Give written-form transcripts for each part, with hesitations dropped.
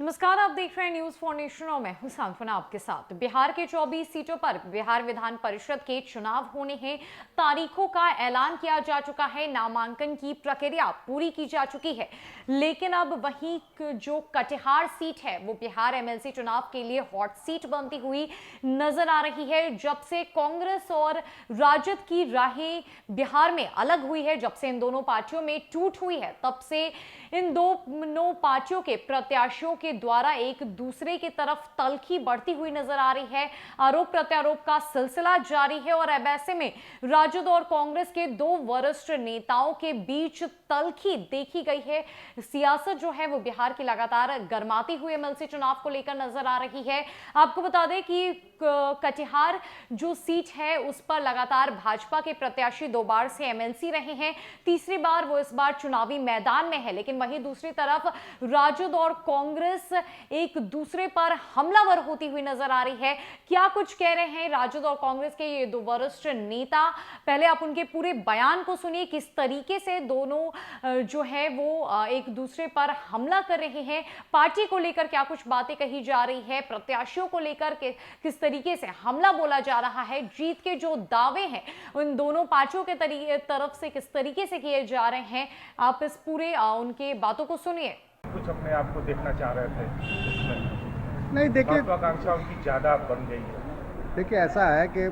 नमस्कार, आप देख रहे हैं न्यूज फॉर नेशन और मैं हूं सांत्वना आपके साथ। बिहार के 24 सीटों पर बिहार विधान परिषद के चुनाव होने हैं। तारीखों का ऐलान किया जा चुका है, नामांकन की प्रक्रिया पूरी की जा चुकी है। लेकिन अब वहीं जो कटिहार सीट है वो बिहार एमएलसी चुनाव के लिए हॉट सीट बनती हुई नजर आ रही है। जब से कांग्रेस और राजद की राहें बिहार में अलग हुई है, जब से इन दोनों पार्टियों में टूट हुई है, तब से इन दोनों पार्टियों के प्रत्याशियों के द्वारा एक दूसरे की तरफ तल्खी बढ़ती हुई नजर आ रही है। आरोप प्रत्यारोप का सिलसिला जारी है और अब ऐसे में राजद और कांग्रेस के दो वरिष्ठ नेताओं के बीच तल्खी देखी गई है। सियासत जो है वो बिहार की लगातार गर्माती हुई एमएलसी चुनाव को लेकर नजर आ रही है। आपको बता दें कि कटिहार जो सीट है उस पर लगातार भाजपा के प्रत्याशी 2 बार से एमएलसी रहे हैं। तीसरी बार वो इस बार चुनावी मैदान में है। लेकिन वहीं दूसरी तरफ राजद और कांग्रेस एक दूसरे पर हमलावर होती हुई नजर आ रही है। क्या कुछ कह रहे हैं राजद और कांग्रेस के ये दो वरिष्ठ नेता, पहले आप उनके पूरे बयान को सुनिए। किस तरीके से दोनों जो है वो एक दूसरे पर हमला कर रहे हैं, पार्टी को लेकर क्या कुछ बातें कही जा रही है, प्रत्याशियों को लेकर किस तरीके से हमला बोला जा रहा है, जीत के जो दावे हैं उन दोनों पार्टियों के तरफ से किस तरीके से किए जा रहे हैं, आप इस पूरे उनके बातों को सुनिए। कुछ अपने आप को देखना चाह रहे थे इसमें? नहीं, देखिए महत्वाकांक्षा उनकी ज़्यादा बन गई है। देखिए ऐसा है कि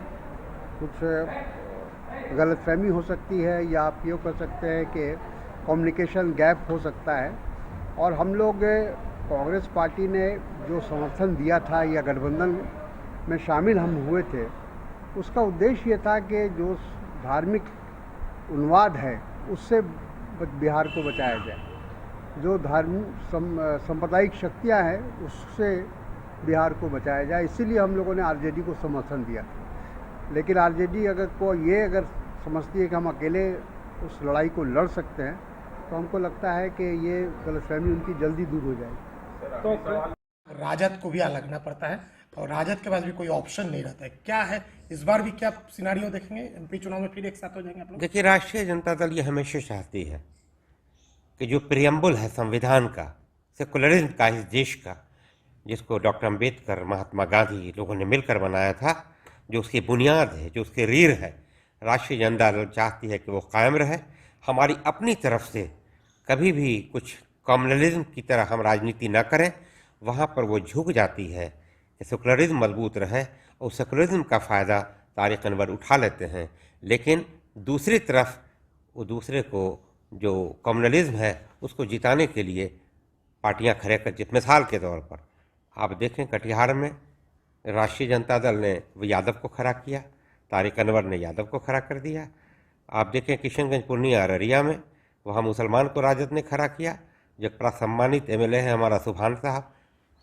कुछ गलतफहमी हो सकती है या आप ये कर सकते हैं कि कम्युनिकेशन गैप हो सकता है। और हम लोग कांग्रेस पार्टी ने जो समर्थन दिया था या गठबंधन में शामिल हम हुए थे, उसका उद्देश्य ये था कि जो धार्मिक उन्माद है उससे बिहार को बचाया जाए। जो सांप्रदायिक शक्तियाँ हैं उससे बिहार को बचाया जाए, इसीलिए हम लोगों ने आरजेडी को समर्थन दिया। लेकिन आरजेडी अगर समझती है कि हम अकेले उस लड़ाई को लड़ सकते हैं, तो हमको लगता है कि ये गलतफहमी उनकी जल्दी दूर हो जाएगी। तो राजद को भी लगना पड़ता है और राजद के पास भी कोई ऑप्शन नहीं रहता है। क्या है इस बार भी क्या सिनारियो देखेंगे? एमपी चुनाव में फिर एक साथ हो जाएंगे आप लोग? देखिए, राष्ट्रीय जनता दल ये हमेशा चाहती है कि जो प्रियम्बल है संविधान का, सेकुलरिज्म का, इस देश का, जिसको डॉक्टर अंबेडकर, महात्मा गांधी लोगों ने मिलकर बनाया था, जो उसकी बुनियाद है, जो उसकी रीढ़ है, राष्ट्रीय जनता दल चाहती है कि वो कायम रहे। हमारी अपनी तरफ से कभी भी कुछ कम्युनलिज्म की तरह हम राजनीति न करें। वहाँ पर वो झुक जाती है कि सेकुलरिज्म मजबूत रहे और सेकुलरिज्म का फ़ायदा तारिक अनवर उठा लेते हैं। लेकिन दूसरी तरफ वो दूसरे को जो कम्युनलिज्म है उसको जिताने के लिए पार्टियां खड़े कर, जिस मिसाल के तौर पर आप देखें कटिहार में राष्ट्रीय जनता दल ने यादव को खड़ा किया, तारिक अनवर ने यादव को खड़ा कर दिया। आप देखें किशनगंज, पूर्णिया, अररिया में वहाँ मुसलमान को राजद ने खड़ा किया। जो बड़ा सम्मानित एमएलए है हमारा सुभान साहब,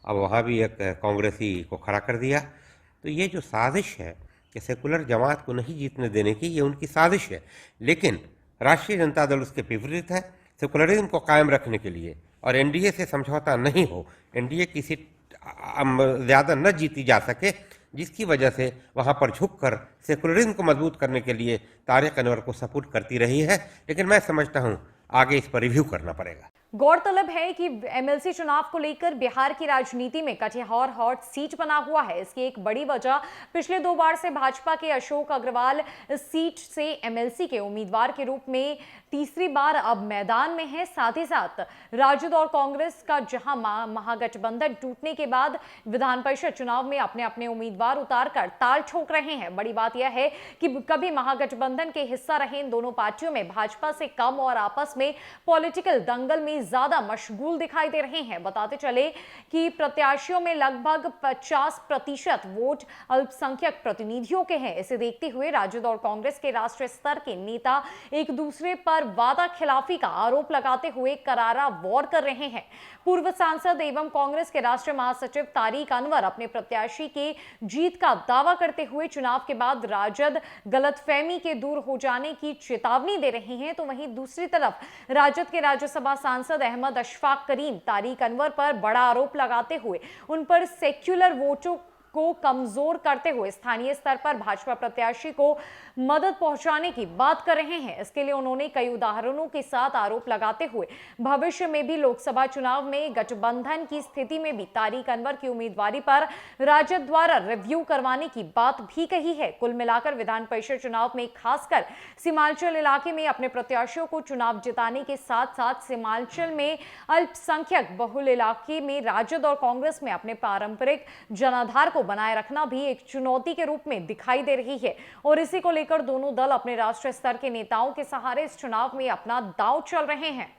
अब वहाँ भी एक कांग्रेसी को खड़ा कर दिया। तो ये जो साजिश है कि सेकुलर जमात को नहीं जीतने देने की, ये उनकी साजिश है। लेकिन राष्ट्रीय जनता दल उसके विपरीत है, सेकुलरिज्म को कायम रखने के लिए। और एनडीए से समझौता नहीं हो, एनडीए की सीट ज़्यादा न जीती जा सके, जिसकी वजह से वहाँ पर झुककर सेकुलरिज्म को मजबूत करने के लिए तारिक अनवर को सपोर्ट करती रही है। लेकिन मैं समझता हूँ आगे इस पर रिव्यू करना पड़ेगा। गौरतलब है कि एमएलसी चुनाव को लेकर बिहार की राजनीति में कटिहार हॉट सीट बना हुआ है। इसकी एक बड़ी वजह पिछले 2 बार से भाजपा के अशोक अग्रवाल इस सीट से एमएलसी के उम्मीदवार के रूप में तीसरी बार अब मैदान में है। साथ ही साथ राजद और कांग्रेस का जहां महागठबंधन टूटने के बाद विधान परिषद चुनाव में अपने अपने उम्मीदवार उतारकर ताल ठोक रहे हैं। बड़ी बात यह है कि कभी महागठबंधन के हिस्सा रहे इन दोनों पार्टियों में भाजपा से कम और आपस में पॉलिटिकल दंगल में ज्यादा मशगूल दिखाई दे रहे हैं। बताते चले कि प्रत्याशियों में लगभग 50% वोट अल्पसंख्यक प्रतिनिधियों के हैं। इसे देखते हुए राजद और कांग्रेस के राष्ट्रीय स्तर के नेता एक दूसरे पर वादा खिलाफी का आरोप लगाते हुए करारा वॉर कर रहे हैं। पूर्व सांसद एवं कांग्रेस के राष्ट्रीय महासचिव तारिक अनवर अपने प्रत्याशी के जीत का दावा करते हुए चुनाव के बाद राजद गलतफहमी के दूर हो जाने की चेतावनी दे रहे हैं। तो वहीं दूसरी तरफ राजद के राज्यसभा सांसद अहमद अशफाक करीम तारिक अनवर पर बड़ा आरोप लगाते हुए उन पर सेक्युलर वोटों को कमजोर करते हुए स्थानीय स्तर पर भाजपा प्रत्याशी को मदद पहुंचाने की बात कर रहे हैं। इसके लिए उन्होंने कई उदाहरणों के साथ आरोप लगाते हुए भविष्य में भी लोकसभा चुनाव में गठबंधन की स्थिति में भी तारिक अनवर की उम्मीदवारी पर राजद द्वारा रिव्यू करवाने की बात भी कही है। कुल मिलाकर विधान परिषद चुनाव में खासकर सीमांचल इलाके में अपने प्रत्याशियों को चुनाव जिताने के साथ साथ सीमांचल में अल्पसंख्यक बहुल इलाके में राजद और कांग्रेस में अपने पारंपरिक जनाधार को बनाए रखना भी एक चुनौती के रूप में दिखाई दे रही है और इसी को लेकर दोनों दल अपने राष्ट्रीय स्तर के नेताओं के सहारे इस चुनाव में अपना दांव चल रहे हैं।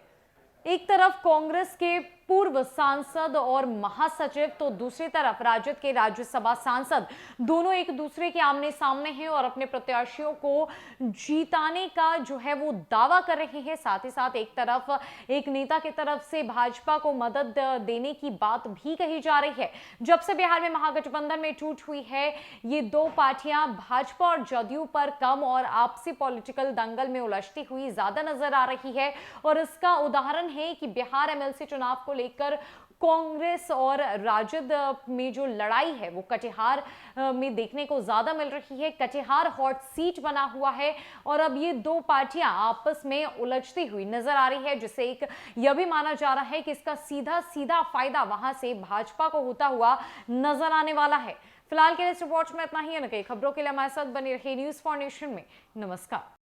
एक तरफ कांग्रेस के पूर्व सांसद और महासचिव तो दूसरी तरफ राजद के राज्यसभा सांसद दोनों एक दूसरे के आमने सामने हैं और अपने प्रत्याशियों को जीताने का जो है वो दावा कर रहे हैं। साथ ही साथ एक तरफ एक नेता की तरफ से भाजपा को मदद देने की बात भी कही जा रही है। जब से बिहार में महागठबंधन में टूट हुई है, ये दो पार्टियां भाजपा और जदयू पर कम और आपसी पॉलिटिकल दंगल में उलझती हुई ज्यादा नजर आ रही है और इसका उदाहरण है कि बिहार एमएलसी चुनाव को लेकर कांग्रेस और राजद में जो लड़ाई है वो कटिहार में देखने को ज्यादा मिल रही है। कटिहार हॉट सीट बना हुआ है और अब ये दो पार्टियां आपस में उलझती हुई नजर आ रही है, जिससे एक यह भी माना जा रहा है कि इसका सीधा सीधा फायदा वहां से भाजपा को होता हुआ नजर आने वाला है। फिलहाल के इस रिपोर्ट में इतना ही है। खबरों के लिए हमारे साथ बने रहिए न्यूज़ फॉर नेशन में। नमस्कार।